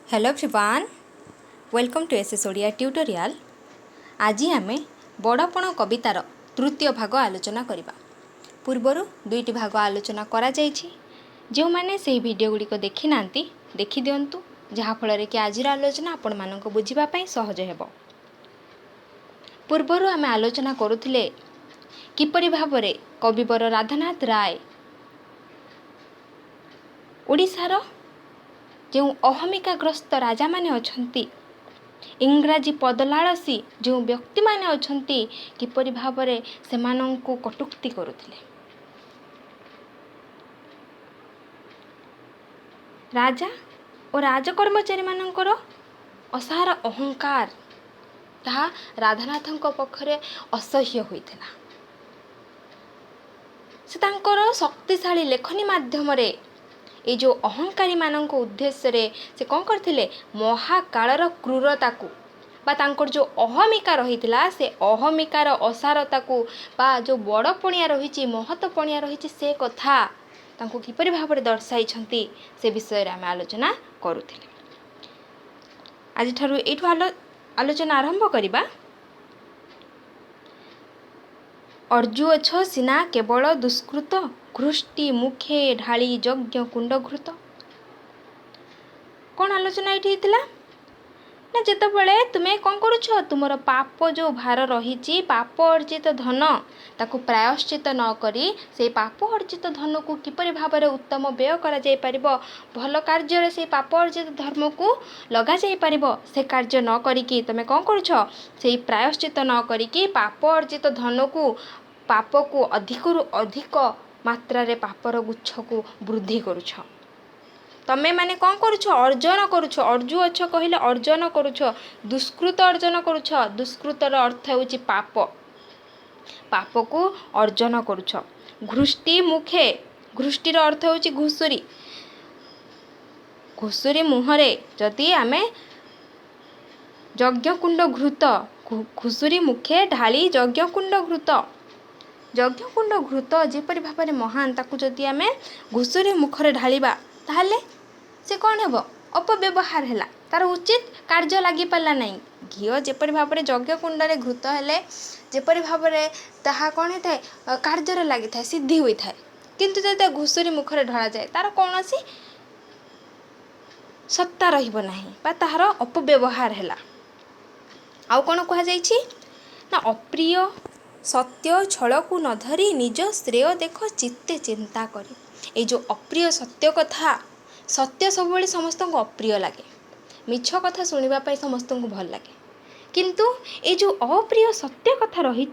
Hello everyone, welcome to SS Odia tutorial. आज आम बड़पण कवितार तृतीय भाग आलोचना करवा। पूर्वर दुईटी भाग आलोचना करा जायछि। जो माने से वीडियो गुड़िक देखी ना देखी दिंतु, जहाँफल कि आज आलोचना आपण मानक बुझापी सहज हो। पूर्वर आम आलोचना करुले किपरि भाव में कविवर राधानाथ राय ओडिशार जो अहमिकाग्रस्त राजा माने अछंती, इंग्राजी पदलालसी जो व्यक्ति माने अछंती, किपरि भाव में सेमानंकु कटुक्ति करुथिले। राजा और राजकर्मचारी मानकर असार अहंकार ताहा राधानाथंक पखरे असह्य होइथिला। से तांकर शक्तिशाली लेखनी माध्यम रे ये जो अहंकारी मानक उद्देश्य रे से कौन करथिले, महाकालर क्रूरता को बा तांकर जो अहमिका रहिथिला से अहमिकार असारता को बा जो बड़पणिया रही महत्वपणिया रही से कथा तांको किपरि भाव में दर्शाई से विषय रे आम आलोचना करुथिले। आज ठारू एठु आलोचना आरंभ करिबा। अर्जुअछ सिना केवल दुष्कृत, घृष्टि मुखे ढाली यज्ञ कुंड घृत। कौन आलोचना ये ना, जितेबले तुम्हें कौन करुछ, तुमर पाप जो भार रही पाप अर्जित धन ताकू प्रायश्चित न करी से पाप अर्जित धन को किपरि भाव में उत्तम व्यय करा जाय परिबो, भल कार्य से पाप अर्जित धर्म को लगा जाय परिबो, से कार्य न करिकी तमे कौन करुछ, से प्रायश्चित न करिकी पाप अर्जित धन को पाप को अधिकरु अधिक मात्रा रे पापर गुच्छ को वृद्धि करुछ। तमे माने कौन करुछ, अर्जन करुछ। अर्जु अछ कहले अर्जन करुछ, दुष्कृत अर्जन करुछ। दुष्कृतर अर्थ होची पाप, पाप को अर्जन करुछ। घृष्टि मुखे, घृष्टिर अर्थ होची घुसुरी। घुसुरी मुहरे जदि आमे यज्ञ कुंड घृत, घुसुरी मुखे ढाली यज्ञ कुंड घृत, यज्ञ कुंड घृत जेपरि भाव में महान ताकू जदि आमे घुसुरी मुखरे ढालिबा ताहले से कौन हेबो, अपव्यवहार हैला, तार उचित कार्य लगी पाला नहीं। घीओ जेपरि भाव में यज्ञ कुंड रे घृत हेले जेपरि भाव में ताहा कौन होता है, कार्य लगी था, सिद्धि होई था। किंतु जदि घुसुरी मुखरे ढला जाए तार कौनसी सत्ता रहिबो नाही बा ताहार अपव्यवहार हैला। आउ कौन कहा जाइछि ना, अप्रिय सत्य छल को न धरी निज श्रेय देख चित्ते चिंता करी। ये जो अप्रिय सत्य कथा, सत्य सब बेले समस्त को अप्रिय लगे, मिछ कथा शुणा समस्त को भल लगे, किंतु ये जो अप्रिय सत्य कथा रही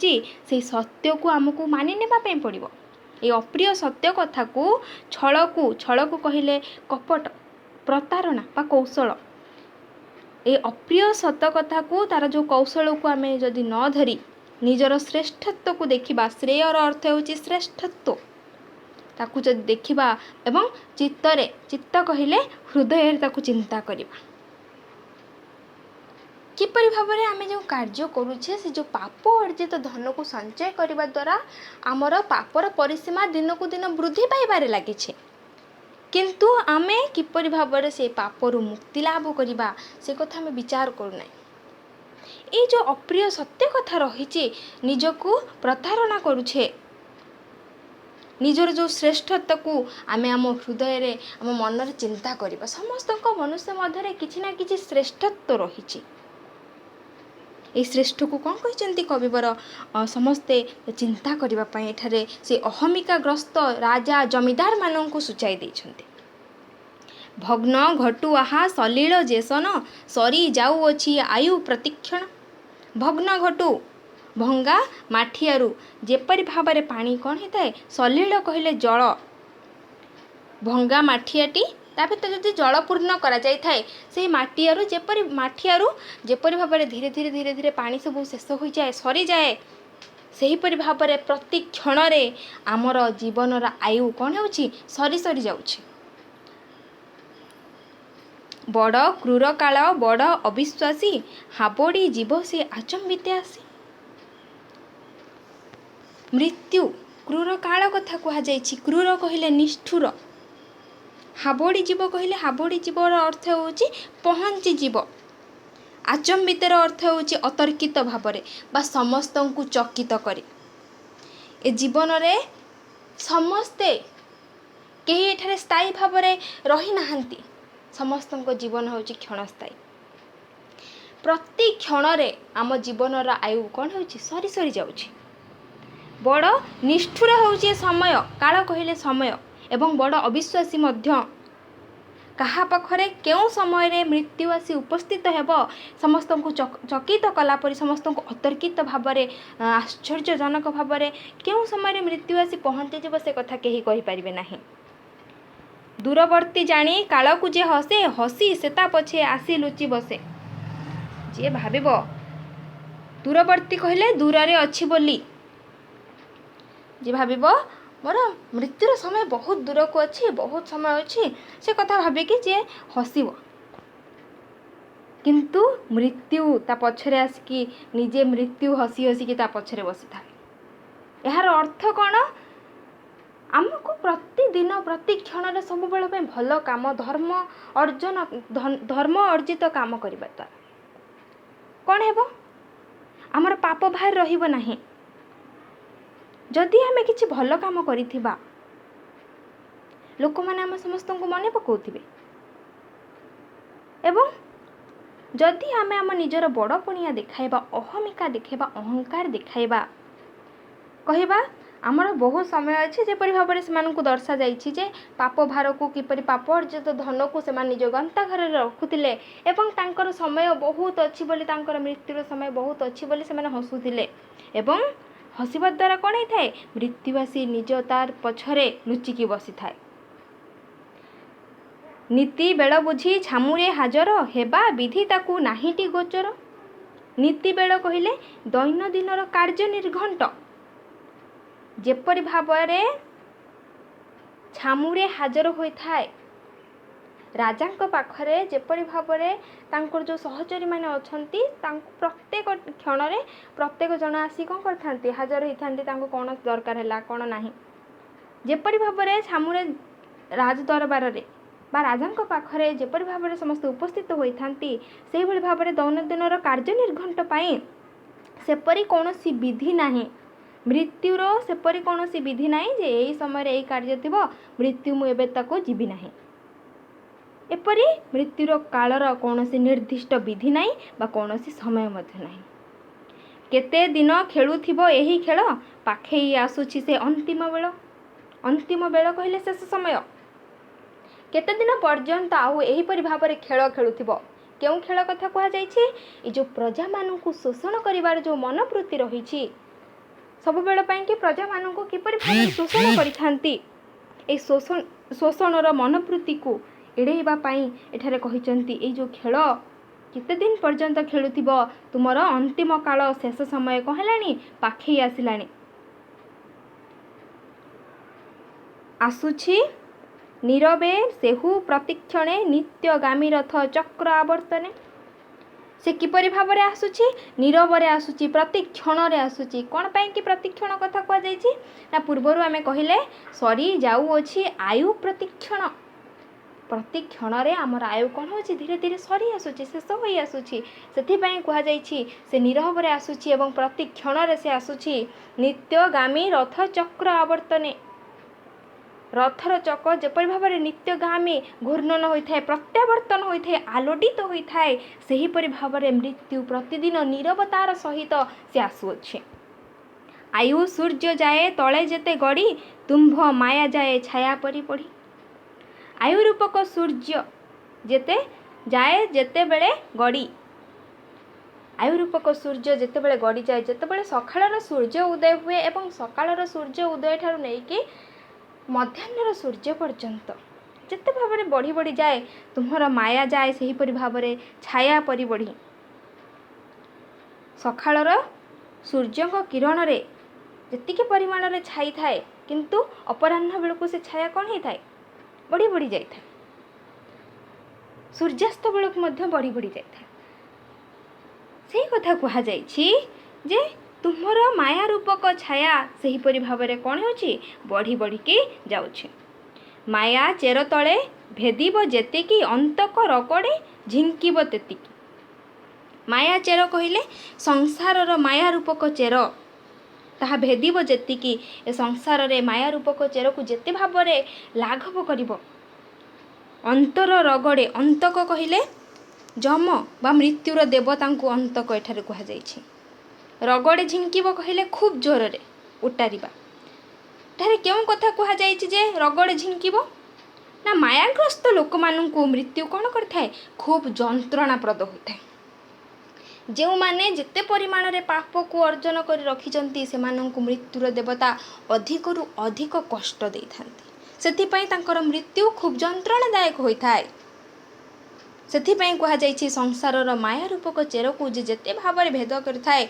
से सत्य को आमको मानि नेबा पे पड़िबो। ये अप्रिय सत्य कथा को छल को कहले कपट, प्रतारणा बा कौशल। ये अप्रिय सत्य कथा को तार जो कौशल को आम जदि न धरी निजर श्रेष्ठत्व को देखिबा, श्रेयर अर्थ होची श्रेष्ठत्व, ताकू जदि देखिबा एवं चित्तरे, चित्त कहले हृदय ताकू चिंता करिबा, किपरि भाव में आम जो कार्य करुछे से जो पाप अर्जित धन को संचय करने द्वारा आमर पापर परिसीमा दिन को दिन वृद्धि पाइबारे लागिछे, किंतु आमे किपरि भाव में से पापरु मुक्ति लाभ करवा से कथा आम विचार करूना। ये जो अप्रिय सत्य कथा रही निजको प्रतारणा करुछे, निजर जो श्रेष्ठत्व को आमे आम हृदय रे आम मन रे चिंता करबा। समस्त मनुष्य मध्य किछि ना किछि श्रेष्ठत्व रही। ये श्रेष्ठ को कौन कहते कविवर समस्ते चिंता करने एठारे से अहमिकाग्रस्त राजा जमीदार मानन को सूचाई देछन्ते। भग्न घटु आहा सलील जेसन सरी जाऊँगी आयु प्रतिक्षण। भग्न घटु भंगा माठियारू जेपरि भाव में पानी कौन होता है, सलील कहले जल, भंगा माठियाटी ता भीतर जदि जल पूर्ण करा जाय थाए से माठियारू जेपरि भाव में धीरे धीरे धीरे धीरे पानी सब शेष हो जाए, सरी जाए, सेहीपरि भाव में प्रति क्षण रे आमर जीवनर आयु कौन होची सरी सरी जाउछि। बड़ क्रूर काल बड़ अविश्वासी हाबड़ी जीव से आचंबित आसी। मृत्यु क्रूर काल कथा कह जाइछि, क्रूर कहले निष्ठुर, ହାବଡ଼ି ଯିବ କହିଲେ ହାବଡ଼ି ଯିବର ଅର୍ଥ ହେଉଛି ପହଞ୍ଚିଯିବ। ଆଚମ୍ବିତର ଅର୍ଥ ହେଉଛି ଅତର୍କିତ ଭାବରେ ବା ସମସ୍ତଙ୍କୁ ଚକିତ କରି। ଏ ଜୀବନରେ ସମସ୍ତେ କେହି ଏଠାରେ ସ୍ଥାୟୀ ଭାବରେ ରହିନାହାନ୍ତି। ସମସ୍ତଙ୍କ ଜୀବନ ହେଉଛି କ୍ଷଣସ୍ଥାୟୀ। ପ୍ରତି କ୍ଷଣରେ ଆମ ଜୀବନର ଆୟୁ କ'ଣ ହେଉଛି ସରି ସରି ଯାଉଛି। ବଡ଼ ନିଷ୍ଠୁର ହେଉଛି ଏ ସମୟ, କାଳ କହିଲେ ସମୟ, ଏବଂ ବଡ଼ ଅବିଶ୍ୱାସୀ ମଧ୍ୟ। କାହା ପାଖରେ କେଉଁ ସମୟରେ ମୃତ୍ୟୁ ଆସି ଉପସ୍ଥିତ ହେବ ସମସ୍ତଙ୍କୁ ଚକିତ କଲା ପରି, ସମସ୍ତଙ୍କୁ ଅତର୍କିତ ଭାବରେ, ଆଶ୍ଚର୍ଯ୍ୟଜନକ ଭାବରେ କେଉଁ ସମୟରେ ମୃତ୍ୟୁ ଆସି ପହଞ୍ଚିଯିବ ସେ କଥା କେହି କହିପାରିବେ ନାହିଁ। ଦୂରବର୍ତ୍ତୀ ଜାଣି କାଳକୁ ଯେ ହସେ, ହସି ସେ ତା ପଛେ ଆସି ଲୁଚି ବସେ। ଯିଏ ଭାବିବ ଦୂରବର୍ତ୍ତୀ କହିଲେ ଦୂରରେ ଅଛି ବୋଲି, ଯିଏ ଭାବିବ ମୋର ମୃତ୍ୟୁର ସମୟ ବହୁତ ଦୂରକୁ ଅଛି, ବହୁତ ସମୟ ଅଛି, ସେ କଥା ଭାବିକି ଯିଏ ହସିବ। କିନ୍ତୁ ମୃତ୍ୟୁ ତା ପଛରେ ଆସିକି ନିଜେ ମୃତ୍ୟୁ ହସି ହସିକି ତା ପଛରେ ବସିଥାଏ। ଏହାର ଅର୍ଥ କ'ଣ? ଆମକୁ ପ୍ରତିଦିନ ପ୍ରତି କ୍ଷଣରେ ସବୁବେଳେ ପାଇଁ ଭଲ କାମ, ଧର୍ମ ଅର୍ଜିତ କାମ କରିବା ଦ୍ୱାରା କ'ଣ ହେବ? ଆମର ପାପ ଭାର ରହିବ ନାହିଁ। ଯଦି ଆମେ କିଛି ଭଲ କାମ କରିଥିବା, ଲୋକମାନେ ଆମ ସମସ୍ତଙ୍କୁ ମନେ ପକାଉଥିବେ। ଏବଂ ଯଦି ଆମେ ଆମ ନିଜର ବଡ଼ପଣିଆ ଦେଖାଇବା, ଅହମିକା ଦେଖାଇବା, ଅହଙ୍କାର ଦେଖାଇବା, କହିବା ଆମର ବହୁତ ସମୟ ଅଛି, ଯେପରି ଭାବରେ ସେମାନଙ୍କୁ ଦର୍ଶାଯାଇଛି ଯେ ପାପ ଭାରକୁ କିପରି ପାପ ଅର୍ଜିତ ଧନକୁ ସେମାନେ ନିଜ ଗନ୍ତାଘରରେ ରଖୁଥିଲେ ଏବଂ ତାଙ୍କର ସମୟ ବହୁତ ଅଛି ବୋଲି, ତାଙ୍କର ମୃତ୍ୟୁର ସମୟ ବହୁତ ଅଛି ବୋଲି ସେମାନେ ହସୁଥିଲେ। ଏବଂ ହସିବା ଦ୍ୱାରା କ'ଣ ହେଇଥାଏ? ମୃତ୍ୟୁ ଆସି ନିଜ ତାର ପଛରେ ଲୁଚିକି ବସିଥାଏ। ନୀତି ବେଳ ବୁଝି ଛାମୁରେ ହାଜର, ହେବା ବିଧି ତାକୁ ନାହିଁଟି ଗୋଚର। ନୀତି ବେଳ କହିଲେ ଦୈନନ୍ଦିନର କାର୍ଯ୍ୟ ନିର୍ଘଣ୍ଟ। ଯେପରି ଭାବରେ ଛାମୁରେ ହାଜର ହୋଇଥାଏ, ରାଜାଙ୍କ ପାଖରେ ଯେପରି ଭାବରେ ତାଙ୍କର ଯେଉଁ ସହଚରୀମାନେ ଅଛନ୍ତି, ତାଙ୍କୁ ପ୍ରତ୍ୟେକ କ୍ଷଣରେ ପ୍ରତ୍ୟେକ ଜଣ ଆସି କ'ଣ କରିଥାନ୍ତି? ହାଜର ହୋଇଥାନ୍ତି। ତାଙ୍କୁ କ'ଣ ଦରକାର ହେଲା, କ'ଣ ନାହିଁ, ଯେପରି ଭାବରେ ଛାମୁରେ ରାଜ ଦରବାରରେ ବା ରାଜାଙ୍କ ପାଖରେ ଯେପରି ଭାବରେ ସମସ୍ତେ ଉପସ୍ଥିତ ହୋଇଥାନ୍ତି, ସେହିଭଳି ଭାବରେ ଦୈନନ୍ଦିନର କାର୍ଯ୍ୟ ନିର୍ଘଣ୍ଟ ପାଇଁ ସେପରି କୌଣସି ବିଧି ନାହିଁ। ମୃତ୍ୟୁର ସେପରି କୌଣସି ବିଧି ନାହିଁ ଯେ ଏହି ସମୟରେ ଏହି କାର୍ଯ୍ୟ ଥିବ, ମୃତ୍ୟୁ ମୁଁ ଏବେ ତାକୁ ଯିବି ନାହିଁ। ଏପରି ମୃତ୍ୟୁର କାଳର କୌଣସି ନିର୍ଦ୍ଦିଷ୍ଟ ବିଧି ନାହିଁ ବା କୌଣସି ସମୟ ମଧ୍ୟ ନାହିଁ। କେତେ ଦିନ ଖେଳୁଥିବ ଏହି ଖେଳ, ପାଖେଇ ଆସୁଛି ସେ ଅନ୍ତିମ ବେଳ। ଅନ୍ତିମ ବେଳ କହିଲେ ଶେଷ ସମୟ। କେତେ ଦିନ ପର୍ଯ୍ୟନ୍ତ ଆଉ ଏହିପରି ଭାବରେ ଖେଳ ଖେଳୁଥିବ। କେଉଁ ଖେଳ କଥା କୁହାଯାଇଛି? ଏ ଯେଉଁ ପ୍ରଜାମାନଙ୍କୁ ଶୋଷଣ କରିବାର ଯେଉଁ ମନୋବୃତ୍ତି ରହିଛି, ସବୁବେଳ ପାଇଁକି ପ୍ରଜାମାନଙ୍କୁ କିପରି ଭାବରେ ଶୋଷଣ କରିଥାନ୍ତି, ଏହି ଶୋଷଣର ମନୋବୃତ୍ତିକୁ ଏଡ଼େଇବା ପାଇଁ ଏଠାରେ କହିଛନ୍ତି ଏଇ ଯେଉଁ ଖେଳ କେତେ ଦିନ ପର୍ଯ୍ୟନ୍ତ ଖେଳୁଥିବ, ତୁମର ଅନ୍ତିମ କାଳ, ଶେଷ ସମୟ କ'ଣ ହେଲାଣି? ପାଖେଇ ଆସିଲାଣି। ଆସୁଛି ନୀରବେ ସେହୁ ପ୍ରତିକ୍ଷଣେ, ନିତ୍ୟଗାମୀ ରଥ ଚକ୍ର ଆବର୍ତ୍ତନେ। ସେ କିପରି ଭାବରେ ଆସୁଛି? ନୀରବରେ ଆସୁଛି, ପ୍ରତି କ୍ଷଣରେ ଆସୁଛି। କ'ଣ ପାଇଁକି ପ୍ରତିକ୍ଷଣ କଥା କୁହାଯାଇଛି? ନା ପୂର୍ବରୁ ଆମେ କହିଲେ ସରି ଯାଉଅଛି ଆୟୁ ପ୍ରତିକ୍ଷଣ। ପ୍ରତି କ୍ଷଣରେ ଆମର ଆୟୁ କ'ଣ ହେଉଛି? ଧୀରେ ଧୀରେ ସରି ଆସୁଛି, ଶେଷ ହୋଇ ଆସୁଛି। ସେଥିପାଇଁ କୁହାଯାଇଛି ସେ ନୀରବରେ ଆସୁଛି ଏବଂ ପ୍ରତି କ୍ଷଣରେ ସେ ଆସୁଛି। ନିତ୍ୟଗାମୀ ରଥ ଚକ୍ର ଆବର୍ତ୍ତନେ। ରଥର ଚକ ଯେପରି ଭାବରେ ନିତ୍ୟଗାମୀ ଘୂର୍ଣ୍ଣନ ହୋଇଥାଏ, ପ୍ରତ୍ୟାବର୍ତ୍ତନ ହୋଇଥାଏ, ଆଲୋଡ଼ିତ ହୋଇଥାଏ, ସେହିପରି ଭାବରେ ମୃତ୍ୟୁ ପ୍ରତିଦିନ ନୀରବତାର ସହିତ ସେ ଆସୁଅଛି। ଆୟୁ ସୂର୍ଯ୍ୟ ଯାଏ ତଳେ ଯେତେ ଗଡ଼ି, ତୁମ୍ଭ ମାୟା ଯାଏ ଛାୟା ପରି ପଢ଼ି। ଆୟୁ ରୂପକ ସୂର୍ଯ୍ୟ ଯେତେ ଯାଏ ଯେତେବେଳେ ଗଡ଼ି, ଆୟୁ ରୂପକ ସୂର୍ଯ୍ୟ ଯେତେବେଳେ ଗଡ଼ିଯାଏ, ଯେତେବେଳେ ସକାଳର ସୂର୍ଯ୍ୟ ଉଦୟ ହୁଏ ଏବଂ ସକାଳର ସୂର୍ଯ୍ୟ ଉଦୟ ଠାରୁ ନେଇକି ମଧ୍ୟାହ୍ନର ସୂର୍ଯ୍ୟ ପର୍ଯ୍ୟନ୍ତ ଯେତେ ଭାବରେ ବଢ଼ି ବଢ଼ିଯାଏ, ତୁମର ମାୟା ଯାଏ ସେହିପରି ଭାବରେ ଛାୟା ପରି ବଢ଼ି। ସକାଳର ସୂର୍ଯ୍ୟଙ୍କ କିରଣରେ ଯେତିକି ପରିମାଣରେ ଛାଇ ଥାଏ, କିନ୍ତୁ ଅପରାହ୍ନ ବେଳକୁ ସେ ଛାୟା କ'ଣ ହେଇଥାଏ? ବଢ଼ି ବଢ଼ି ଯାଇଥାଏ। ସୂର୍ଯ୍ୟାସ୍ତ ବେଳକୁ ମଧ୍ୟ ବଢ଼ି ବଢ଼ି ଯାଇଥାଏ। ସେହି କଥା କୁହାଯାଇଛି ଯେ ତୁମର ମାୟା ରୂପକ ଛାୟା ସେହିପରି ଭାବରେ କ'ଣ ହେଉଛି? ବଢ଼ି ବଢ଼ିକି ଯାଉଛି। ମାୟା ଚେର ତଳେ ଭେଦିବ ଯେତିକି ଅନ୍ତକ ରଗଡ଼େ ଝିଙ୍କିବ ତେତିକି। ମାୟା ଚେର କହିଲେ ସଂସାରର ମାୟା ରୂପକ ଚେର, ତାହା ଭେଦିବ ଯେତିକି, ଏ ସଂସାରରେ ମାୟା ରୂପକ ଚେରକୁ ଯେତେ ଭାବରେ ଲାଘବ କରିବ। ଅନ୍ତର ରଗଡ଼େ, ଅନ୍ତକ କହିଲେ ଯମ ବା ମୃତ୍ୟୁର ଦେବତାଙ୍କୁ ଅନ୍ତକ ଏଠାରେ କୁହାଯାଇଛି। ରଗଡ଼େ ଝିଙ୍କିବ କହିଲେ ଖୁବ୍ ଜୋରରେ ଉଟାରିବା। ଏଠାରେ କେଉଁ କଥା କୁହାଯାଇଛି ଯେ ରଗଡ଼େ ଝିଙ୍କିବ? ନା ମାୟାଗ୍ରସ୍ତ ଲୋକମାନଙ୍କୁ ମୃତ୍ୟୁ କ'ଣ କରିଥାଏ? ଖୁବ୍ ଯନ୍ତ୍ରଣାପ୍ରଦ ହୋଇଥାଏ। ଯେଉଁମାନେ ଯେତେ ପରିମାଣରେ ପାପକୁ ଅର୍ଜନ କରି ରଖିଛନ୍ତି ସେମାନଙ୍କୁ ମୃତ୍ୟୁର ଦେବତା ଅଧିକରୁ ଅଧିକ କଷ୍ଟ ଦେଇଥାନ୍ତି। ସେଥିପାଇଁ ତାଙ୍କର ମୃତ୍ୟୁ ଖୁବ୍ ଯନ୍ତ୍ରଣାଦାୟକ ହୋଇଥାଏ। ସେଥିପାଇଁ କୁହାଯାଇଛି ସଂସାରର ମାୟା ରୂପକ ଚେରକୁ ଯେତେ ଭାବରେ ଭେଦ କରିଥାଏ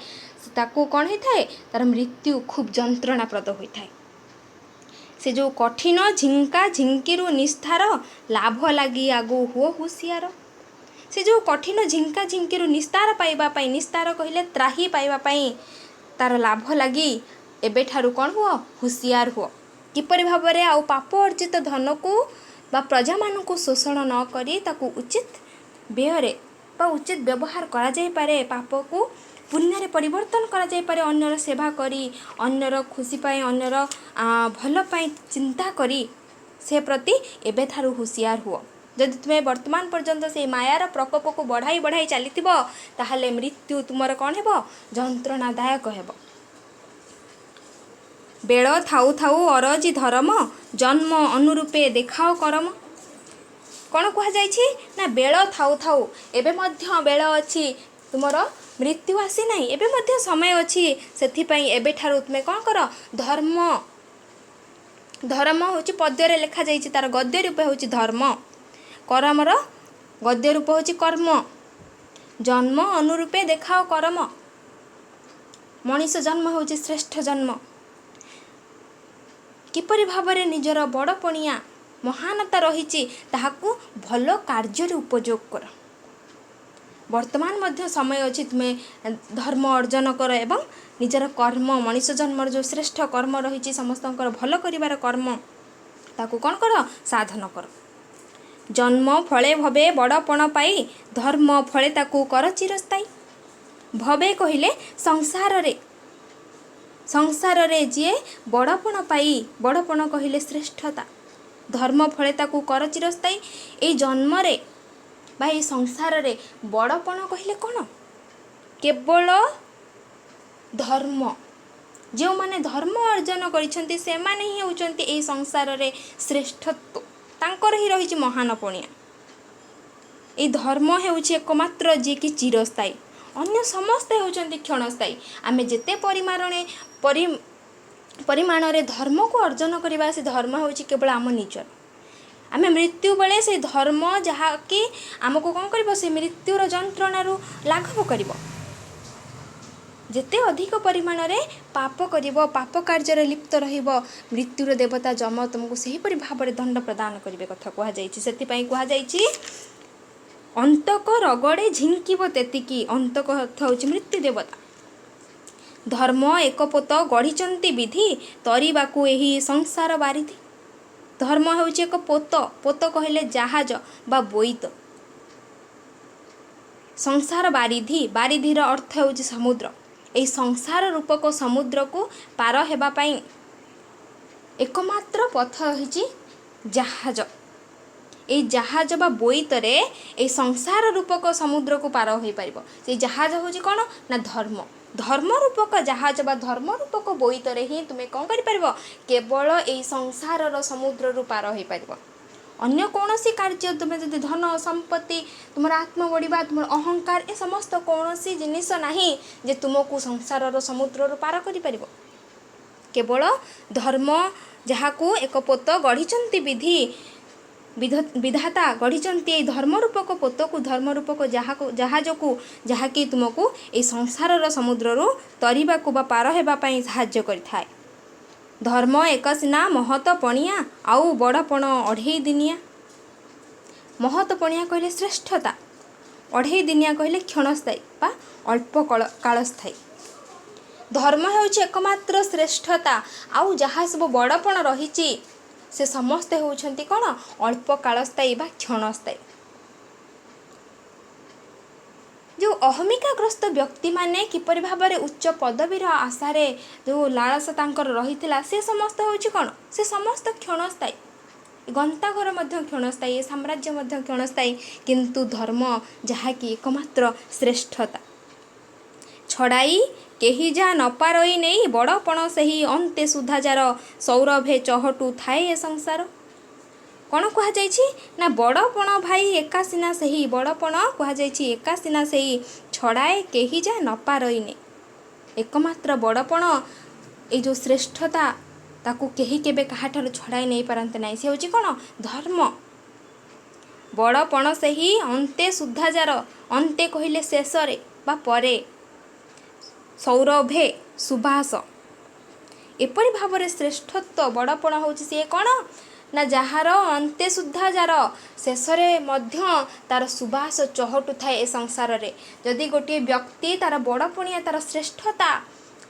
ତାକୁ କ'ଣ ହୋଇଥାଏ? ତା'ର ମୃତ୍ୟୁ ଖୁବ୍ ଯନ୍ତ୍ରଣାପ୍ରଦ ହୋଇଥାଏ। ସେ ଯେଉଁ କଠିନ ଝିଙ୍କା ଝିଙ୍କିରୁ ନିସ୍ତାର, ଲାଭ ଲାଗି ଆଗୁ ହୁଅ ହୁସିଆର। ସେ ଯେଉଁ କଠିନ ଝିଙ୍କା ଝିଙ୍କିରୁ ନିସ୍ତାର ପାଇବା ପାଇଁ, ନିସ୍ତାର କହିଲେ ତ୍ରାହି ପାଇବା ପାଇଁ, ତା'ର ଲାଭ ଲାଗି ଏବେଠାରୁ କ'ଣ ହୁଅ? ହୁସିଆର ହୁଅ। କିପରି ଭାବରେ ଆଉ ପାପ ଅର୍ଜିତ ଧନକୁ ବା ପ୍ରଜାମାନଙ୍କୁ ଶୋଷଣ ନ କରି ତାକୁ ଉଚିତ ବ୍ୟୟରେ ବା ଉଚିତ ବ୍ୟବହାର କରାଯାଇପାରେ, ପାପକୁ ପୁଣ୍ୟରେ ପରିବର୍ତ୍ତନ କରାଯାଇପାରେ, ଅନ୍ୟର ସେବା କରି, ଅନ୍ୟର ଖୁସି ପାଇଁ, ଅନ୍ୟର ଭଲ ପାଇଁ ଚିନ୍ତା କରି, ସେ ପ୍ରତି ଏବେଠାରୁ ହୁସିଆର ହୁଅ। ଯଦି ତୁମେ ବର୍ତ୍ତମାନ ପର୍ଯ୍ୟନ୍ତ ସେଇ ମାୟାର ପ୍ରକୋପକୁ ବଢ଼ାଇ ବଢ଼ାଇ ଚାଲିଥିବ ତାହେଲେ ମୃତ୍ୟୁ ତୁମର କ'ଣ ହେବ? ଯନ୍ତ୍ରଣାଦାୟକ ହେବ। ବେଳ ଥାଉ ଥାଉ ଅରଜି ଧରମ, ଜନ୍ମ ଅନୁରୂପେ ଦେଖାଅ କରମ। କ'ଣ କୁହାଯାଇଛି? ନା ବେଳ ଥାଉ ଥାଉ, ଏବେ ମଧ୍ୟ ବେଳ ଅଛି, ତୁମର ମୃତ୍ୟୁ ଆସିନାହିଁ, ଏବେ ମଧ୍ୟ ସମୟ ଅଛି। ସେଥିପାଇଁ ଏବେଠାରୁ ତୁମେ କ'ଣ କର? ଧର୍ମ, ଧର୍ମ ହେଉଛି ପଦ୍ୟରେ ଲେଖାଯାଇଛି, ତା'ର ଗଦ୍ୟ ରୂପ ହେଉଛି ଧର୍ମ, କରମର ଗଦ୍ୟ ରୂପ ହେଉଛି କର୍ମ। ଜନ୍ମ ଅନୁରୂପେ ଦେଖାଅ କରମ। ମଣିଷ ଜନ୍ମ ହେଉଛି ଶ୍ରେଷ୍ଠ ଜନ୍ମ। କିପରି ଭାବରେ ନିଜର ବଡ଼ପଣିଆ ମହାନତା ରହିଛି ତାହାକୁ ଭଲ କାର୍ଯ୍ୟରେ ଉପଯୋଗ କର। ବର୍ତ୍ତମାନ ମଧ୍ୟ ସମୟ ଅଛି, ତୁମେ ଧର୍ମ ଅର୍ଜନ କର ଏବଂ ନିଜର କର୍ମ, ମଣିଷ ଜନ୍ମର ଯେଉଁ ଶ୍ରେଷ୍ଠ କର୍ମ ରହିଛି ସମସ୍ତଙ୍କର ଭଲ କରିବାର କର୍ମ, ତାକୁ କ'ଣ କର? ସାଧନ କର। ଜନ୍ମ ଫଳେ ଭବେ ବଡ଼ପଣ ପାଇ, ଧର୍ମ ଫଳେ ତାକୁ କର ଚିରସ୍ଥାୟୀ। ଭବେ କହିଲେ ସଂସାରରେ, ସଂସାରରେ ଯିଏ ବଡ଼ପଣ ପାଇ, ବଡ଼ପଣ କହିଲେ ଶ୍ରେଷ୍ଠତା, ଧର୍ମ ଫଳେ ତାକୁ କର ଚିରସ୍ଥାୟୀ। ଏଇ ଜନ୍ମରେ ବା ଏଇ ସଂସାରରେ ବଡ଼ପଣ କହିଲେ କ'ଣ? କେବଳ ଧର୍ମ। ଯେଉଁମାନେ ଧର୍ମ ଅର୍ଜନ କରିଛନ୍ତି ସେମାନେ ହିଁ ହେଉଛନ୍ତି ଏହି ସଂସାରରେ ଶ୍ରେଷ୍ଠତ୍ୱ, ତାଙ୍କର ହିଁ ରହିଛି ମହାନପଣିଆ। ଏଇ ଧର୍ମ ହେଉଛି ଏକମାତ୍ର ଯିଏକି ଚିରସ୍ଥାୟୀ, ଅନ୍ୟ ସମସ୍ତେ ହେଉଛନ୍ତି କ୍ଷଣସ୍ଥାୟୀ। ଆମେ ଯେତେ ପରିମାଣରେ ଧର୍ମକୁ ଅର୍ଜନ କରିବା, ସେ ଧର୍ମ ହେଉଛି କେବଳ ଆମ ନିଜର। ଆମେ ମୃତ୍ୟୁ ବେଳେ ସେ ଧର୍ମ ଯାହାକି ଆମକୁ କ'ଣ କରିବ? ସେ ମୃତ୍ୟୁର ଯନ୍ତ୍ରଣାରୁ ଲାଘବ କରିବ। ଯେତେ ଅଧିକ ପରିମାଣରେ ପାପ କରିବ, ପାପ କାର୍ଯ୍ୟରେ ଲିପ୍ତ ରହିବ, ମୃତ୍ୟୁର ଦେବତା ଯମ ତୁମକୁ ସେହିପରି ଭାବରେ ଦଣ୍ଡ ପ୍ରଦାନ କରିବେ କଥା କୁହାଯାଇଛି। ସେଥିପାଇଁ କୁହାଯାଇଛି ଅନ୍ତକ ରଗଡ଼େ ଝିଙ୍କିବ ତେତିକି। ଅନ୍ତକ ଅର୍ଥ ହେଉଛି ମୃତ୍ୟୁ ଦେବତା। ଧର୍ମ ଏକପୋତ ଗଢ଼ିଛନ୍ତି ବିଧି, ତରିବାକୁ ଏହି ସଂସାର ବାରିଧି। ଧର୍ମ ହେଉଛି ଏକ ପୋତ, ପୋତ କହିଲେ ଜାହାଜ ବା ବୋଇତ। ସଂସାର ବାରିଧି, ବାରିଧିର ଅର୍ଥ ହେଉଛି ସମୁଦ୍ର। ଏହି ସଂସାର ରୂପକ ସମୁଦ୍ରକୁ ପାର ହେବା ପାଇଁ ଏକମାତ୍ର ପଥ ରହିଛି ଜାହାଜ। এই ଜାହାଜ ବା ବୋଇତରେ এই ସଂସାର ରୂପକ ସମୁଦ୍ରକୁ ପାର ହୋଇପାରିବ। ସେଇ ଜାହାଜ ହେଉଛି କ'ଣ? ନା ଧର୍ମ। ଧର୍ମ ରୂପକ ଜାହାଜ ବା ଧର୍ମ ରୂପକ ବୋଇତରେ ହିଁ ତୁମେ କ'ଣ କରିପାରିବ? କେବଳ ଏହି ସଂସାରର ସମୁଦ୍ରରୁ ପାର ହୋଇପାରିବ। ଅନ୍ୟ କୌଣସି କାର୍ଯ୍ୟ, ତୁମେ ଯଦି ଧନ ସମ୍ପତ୍ତି, ତୁମର ଆତ୍ମବଢ଼ିବା, ତୁମର ଅହଙ୍କାର, ଏ ସମସ୍ତ କୌଣସି ଜିନିଷ ନାହିଁ ଯେ ତୁମକୁ ସଂସାରର ସମୁଦ୍ରରୁ ପାର କରିପାରିବ। କେବଳ ଧର୍ମ, ଯାହାକୁ ଏକ ପୋତ ଗଢ଼ିଛନ୍ତି ବିଧି, ବିଧାତା ଗଢ଼ିଛନ୍ତି ଏହି ଧର୍ମ ରୂପକ ପୋତକୁ, ଧର୍ମ ରୂପକ ଜାହାଜକୁ, ଯାହାକି ତୁମକୁ ଏହି ସଂସାରର ସମୁଦ୍ରରୁ ତରିବାକୁ ବା ପାର ହେବା ପାଇଁ ସାହାଯ୍ୟ କରିଥାଏ। ଧର୍ମ ଏକ ସିନା ମହତ ପଣିଆ, ଆଉ ବଡ଼ପଣ ଅଢ଼େଇ ଦିନିଆ। ମହତ ପଣିଆ କହିଲେ ଶ୍ରେଷ୍ଠତା, ଅଢ଼େଇ ଦିନିଆ କହିଲେ କ୍ଷଣସ୍ଥାୟୀ ବା ଅଳ୍ପ କାଳସ୍ଥାୟୀ। ଧର୍ମ ହେଉଛି ଏକମାତ୍ର ଶ୍ରେଷ୍ଠତା, ଆଉ ଯାହା ସବୁ ବଡ଼ପଣ ରହିଛି से समस्ते होउछन्ति कौन अल्प कालस्थायी बा क्षणस्थायी। जो अहमिकाग्रस्त व्यक्ति माने किपरि भाबरे उच्च पदवीर आशारे जो लालसा तांकर रहिथिला से समस्त होउछि कौन से समस्त क्षणस्थायी। गंताघर मध्य क्षणस्थायी, साम्राज्य मध्य क्षणस्थायी, किंतु धर्म जहाँकि एकमात्र श्रेष्ठता छड़ाई केही जा न पारई नहीं बड़पण सही अंते सुधा जार सौरभे चहटू थाए ए संसार। कौन कहुଯାଇଛି ना बड़पण भाई एका सिना सही बड़पण कहुଯାଇଛି एका सिना सही छड़ाए केही जा न पारई नहीं। एकमात्र बड़पण ए जो श्रेष्ठता ताकू केही केबे काहाठारु छड़ाई नहीं पारंते नहीं। से होची कौन धर्म। बड़पण सही अंते सुधा जार अंते कहले शेषरे बा परे सौरभे सुभाष एपरि भावरे श्रेष्ठत्व बड़पण होची से कौन ना जार अंते सुधा जार शेषरे मध्य तार सुबास चहटू थाए ए संसार रे। जदि गोटे व्यक्ति तार बड़पणिया तार श्रेष्ठता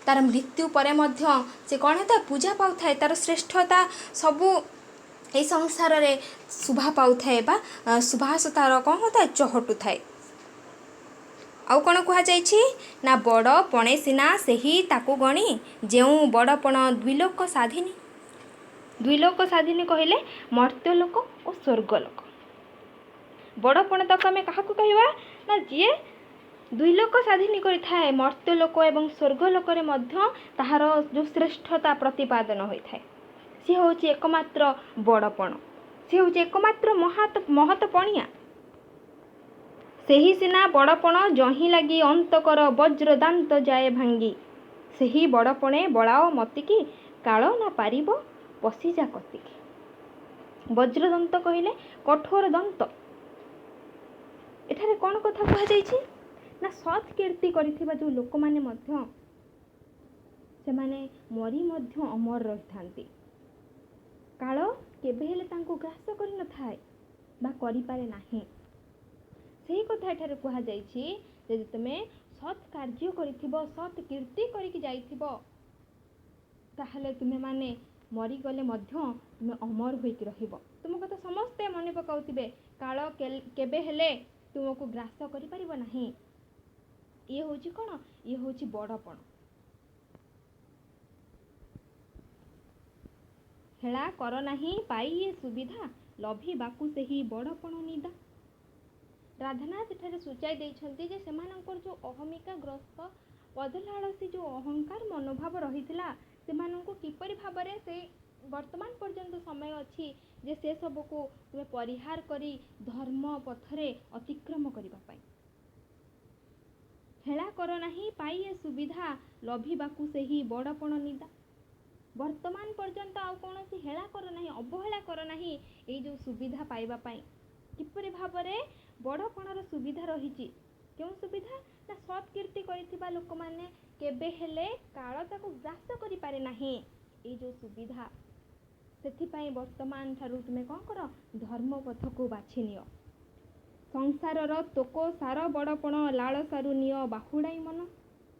तार मृत्यु परे मध्य से कौन है पूजा पाउ थाए तार श्रेष्ठता सबू ए संसार रे शुभा पाउ थाए बा सुबास तार कौन होता है चहटू थाए। आउ कौन कहुଯାଇଛି ना बड़पणे सिना सेही ताकू गणी जेउ बड़पण द्विलोक साधिनी। द्विलोक साधिनी कहले मर्त्यलोक और स्वर्गलोक। बड़पण तक आम क्या कहवा ना जी द्विलोक साधिनी करिथाए मर्त्यलोक एवं स्वर्गलोक रे मध्य ताहार जो श्रेष्ठता प्रतिपादन होइथाए सी होची एकमात्र बड़पण। सी होची एकमात्र महत्पणिया। सेही सिना बड़पण जही लगी अंतकर वज्र दांत जाए भांगी सेही बड़पणे बड़ाओ मतिकी काल ना पारिब पशिजा कतिकी। वज्रदंत कहले कठोर दंत। एठारे कौन कथा कहुଯାଇଛି ना सत् कीर्ति करिथिबा जो लोक माने मध्य से माने मरी मध्य अमर रहिथांती। काल केबे हेले तांको ग्रास करि न थाए बा करि पारे नाही। सेही कथा एठारे कहुଯାଇଛି जे तुमे सत् कार्य करिथिबो सत् कीर्ति करिकि जाइथिबो ताहले तुमे माने मरी गले मध्य तुमे अमर होइकि रहिबो। तुम कथा समस्ते मने पकाउथिबे काल केबे हेले तुमको ग्रास करि परिबो नाही। ये होची कौन ये होची बड़पण। हेला कर नाही पाई ये सुविधा लभी बाकू सेही बड़पण निदा। राधानाथ एठारे सूचाई देइछन्ति जे सेमानंकर जो अहमिका ग्रस्त पदलालसी जो अहंकार मनोभाव रहिथिला सेमानंको किपरि भाबरे से वर्तमान पर्यंत समय अछि जे से सबको तुमे परिहार करी धर्म पथरे अतिक्रम करिबा पाई। हेला कर नाही पाई ए सुविधा लभिबाकू सेही बड़पण निदा। वर्तमान पर्यंत आउ कोनोसी हेला कर नाही अवहेला कर नाही ए जो सुविधा पाइबा पाई। किपरि भाबरे बड़पणर सुविधा रहिछि केउ सुविधा ना सत् कीर्ति करिथिबा लोक माने केबे हेले काल ताको ग्रास करि पारे नाही ए जो सुविधा। सेथिपाई वर्तमान ठारू तुमे कौन कर धर्म पथ को बाछि नियो। संसारर तोको सार बड़पण लालसारु नियो बाहुडाई मन।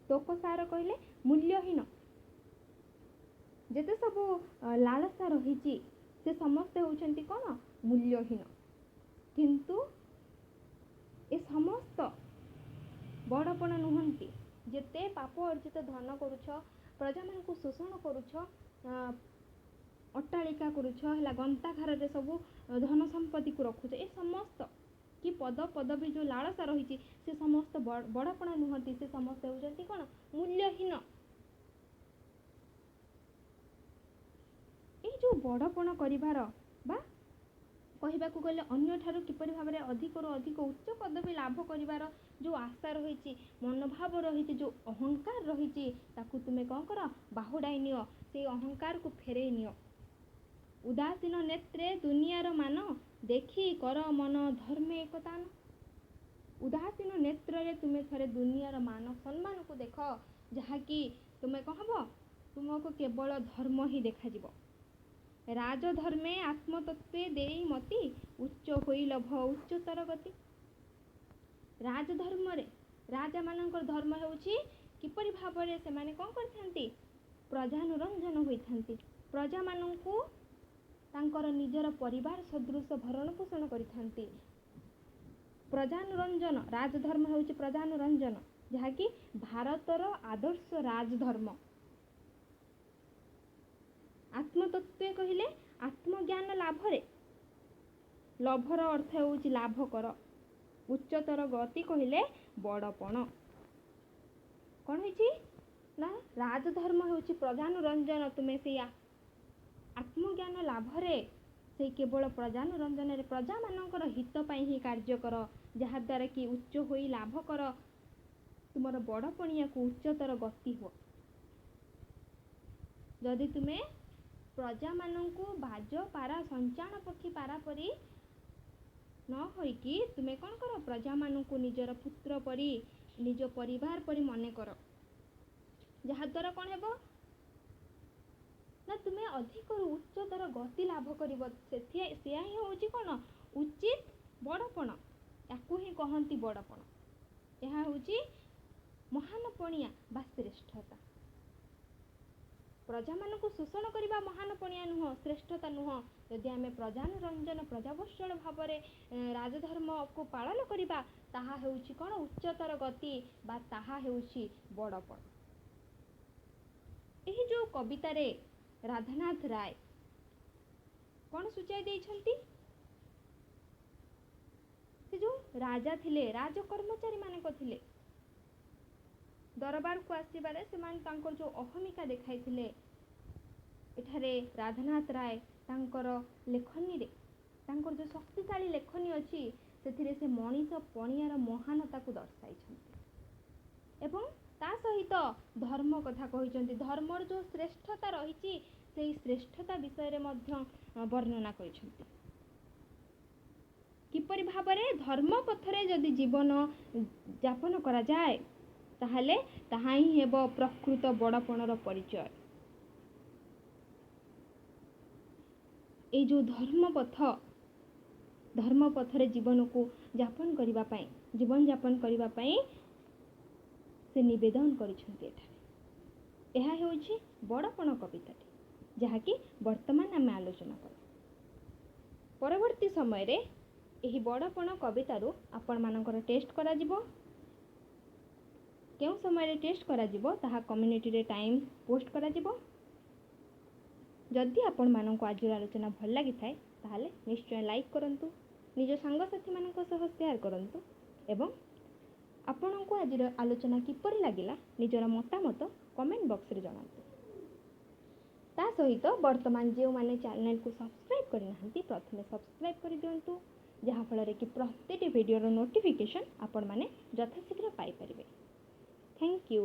तोको सार कहले मूल्यहीन जेते सब लालसा रहिछि से समस्त होउछन्ति कौन मूल्यहीन। किंतु ए समस्त बड़पण नुहंती जेते पाप अर्जित धन करुछ प्रजा मानकु शोषण करुछ अट्टालिका करुछ हला गंताघर रे सब धन संपत्ति को रखुछ ए समस्त कि पद पदवी जो लालसा रहिछि से समस्त बड़पण नुहंती। से समस्त होउछन्ति कौन मूल्यहीन। ए जो बड़पण करिवार बा कहबाकू गले अन्य ठारू किपरि भाबरे अधिकରୁ अधिक उच्च पदवी लाभ करिवार जो आशा रहिछि मनोभाव रहिछि जो अहंकार रहिछि ताकू तुमे कौन कर बाहुडाई नियो। से अहंकार को फेरे नियो। उदासीन नेत्रे दुनियार मान देखी कर मन धर्मे एकतान। उदासीन नेत्र रे तुमे थरे दुनियार मान सम्मान को देख जहाँकि तुमे कहब तुमको केवल धर्म ही देखा जिवो। राजधर्मे आत्मतत्वे देई मति उच्च होई लभ उच्चतर गति। राजधर्म रे राजा मानकर धर्म हेउछि किपरि भाबरे से माने कोन करथांती प्रजानुरंजन होइथांती। प्रजा मानंकु ତାଙ୍କର ନିଜର ପରିବାର ସଦୃଶ ଭରଣ ପୋଷଣ କରିଥାନ୍ତି। ପ୍ରଜାନୁରଞ୍ଜନ ରାଜଧର୍ମ ହେଉଛି ପ୍ରଜାନୁରଞ୍ଜନ, ଯାହାକି ଭାରତର ଆଦର୍ଶ ରାଜଧର୍ମ। ଆତ୍ମତତ୍ତ୍ୱ କହିଲେ ଆତ୍ମଜ୍ଞାନ ଲାଭରେ, ଲଭର ଅର୍ଥ ହେଉଛି ଲାଭ କର। ଉଚ୍ଚତର ଗତି କହିଲେ ବଡ଼ପଣ। କ'ଣ ହେଇଛି ନା ରାଜଧର୍ମ ହେଉଛି ପ୍ରଜାନୁରଞ୍ଜନ। ତୁମେ ସେଇ ଆତ୍ମଜ୍ଞାନ ଲାଭରେ, ସେଇ କେବଳ ପ୍ରଜାନୁରଞ୍ଜନରେ ପ୍ରଜାମାନଙ୍କର ହିତ ପାଇଁ ହିଁ କାର୍ଯ୍ୟ କର, ଯାହାଦ୍ୱାରା କି ଉଚ୍ଚ ହୋଇ ଲାଭ କର, ତୁମର ବଡ଼ପଣିଆକୁ ଉଚ୍ଚତର ଗତି ହୁଅ। ଯଦି ତୁମେ ପ୍ରଜାମାନଙ୍କୁ ବାଜ ପାରା ସଞ୍ଚାଣ ପକ୍ଷୀ ପାରା ପରି ନ ହୋଇକି ତୁମେ କ'ଣ କର, ପ୍ରଜାମାନଙ୍କୁ ନିଜର ପୁତ୍ର ପରି, ନିଜ ପରିବାର ପରି ମନେ କର, ଯାହାଦ୍ୱାରା କ'ଣ ହେବ ନା ତୁମେ ଅଧିକରୁ ଉଚ୍ଚତର ଗତି ଲାଭ କରିବ। ସେୟା ହିଁ ହେଉଛି କ'ଣ ଉଚିତ ବଡ଼ପଣ। ୟାକୁ ହିଁ କହନ୍ତି ବଡ଼ପଣ। ଏହା ହେଉଛି ମହାନ ପଣିଆ ବା ଶ୍ରେଷ୍ଠତା। ପ୍ରଜାମାନଙ୍କୁ ଶୋଷଣ କରିବା ମହାନ ପଣିଆ ନୁହଁ, ଶ୍ରେଷ୍ଠତା ନୁହଁ। ଯଦି ଆମେ ପ୍ରଜାନୁରଞ୍ଜନ ପ୍ରଜାବତ୍ସଳ ଭାବରେ ରାଜଧର୍ମକୁ ପାଳନ କରିବା, ତାହା ହେଉଛି କ'ଣ ଉଚ୍ଚତର ଗତି ବା ତାହା ହେଉଛି ବଡ଼ପଣ। ଏହି ଯେଉଁ କବିତାରେ ରାଧାନାଥ ରାୟ କ'ଣ ସୂଚାଇ ଦେଇଛନ୍ତି, ସେ ଯେଉଁ ରାଜା ଥିଲେ, ରାଜ କର୍ମଚାରୀମାନଙ୍କ ଥିଲେ, ଦରବାରକୁ ଆସିବାରେ ସେମାନେ ତାଙ୍କର ଯେଉଁ ଅହମିକା ଦେଖାଇଥିଲେ, ଏଠାରେ ରାଧାନାଥ ରାୟ ତାଙ୍କର ଲେଖନୀରେ, ତାଙ୍କର ଯେଉଁ ଶକ୍ତିଶାଳୀ ଲେଖନୀ ଅଛି, ସେଥିରେ ସେ ମଣିଷ ପଣିଆର ମହାନତାକୁ ଦର୍ଶାଇଛନ୍ତି ଏବଂ ତା ସହିତ ଧର୍ମ କଥା କହିଛନ୍ତି। ଧର୍ମର ଯେଉଁ ଶ୍ରେଷ୍ଠତା ରହିଛି, ସେହି ଶ୍ରେଷ୍ଠତା ବିଷୟରେ ମଧ୍ୟ ବର୍ଣ୍ଣନା କରିଛନ୍ତି। କିପରି ଭାବରେ ଧର୍ମ ପଥରେ ଯଦି ଜୀବନ ଯାପନ କରାଯାଏ, ତାହେଲେ ତାହା ହିଁ ହେବ ପ୍ରକୃତ ବଡ଼ପଣର ପରିଚୟ। ଏଇ ଯେଉଁ ଧର୍ମ ପଥରେ ଜୀବନକୁ ଯାପନ କରିବା ପାଇଁ, ଜୀବନଯାପନ କରିବା ପାଇଁ ସେ ନିବେଦନ କରିଛନ୍ତି ଏଠାରେ। ଏହା ହେଉଛି ବଡ଼ପଣ କବିତାଟି, ଯାହାକି ବର୍ତ୍ତମାନ ଆମେ ଆଲୋଚନା କରୁ। ପରବର୍ତ୍ତୀ ସମୟରେ ଏହି ବଡ଼ପଣ କବିତାରୁ ଆପଣମାନଙ୍କର ଟେଷ୍ଟ କରାଯିବ। କେଉଁ ସମୟରେ ଟେଷ୍ଟ କରାଯିବ ତାହା କମ୍ୟୁନିଟିରେ ଟାଇମ୍ ପୋଷ୍ଟ କରାଯିବ। ଯଦି ଆପଣମାନଙ୍କୁ ଆଜିର ଆଲୋଚନା ଭଲ ଲାଗିଥାଏ, ତାହେଲେ ନିଶ୍ଚୟ ଲାଇକ୍ କରନ୍ତୁ, ନିଜ ସାଙ୍ଗସାଥିମାନଙ୍କ ସହ ସେୟାର କରନ୍ତୁ ଏବଂ ଆପଣଙ୍କୁ ଆଜିର ଆଲୋଚନା କିପରି ଲାଗିଲା ନିଜର ମତାମତ କମେଣ୍ଟ ବକ୍ସରେ ଜଣାନ୍ତୁ। ତା ସହିତ ବର୍ତ୍ତମାନ ଯେଉଁମାନେ ଚ୍ୟାନେଲକୁ ସବସ୍କ୍ରାଇବ୍ କରିନାହାନ୍ତି, ପ୍ରଥମେ ସବସ୍କ୍ରାଇବ୍ କରିଦିଅନ୍ତୁ, ଯାହାଫଳରେ କି ପ୍ରତିଟି ଭିଡ଼ିଓର ନୋଟିଫିକେସନ୍ ଆପଣମାନେ ଯଥାଶୀଘ୍ର ପାଇପାରିବେ। Thank you.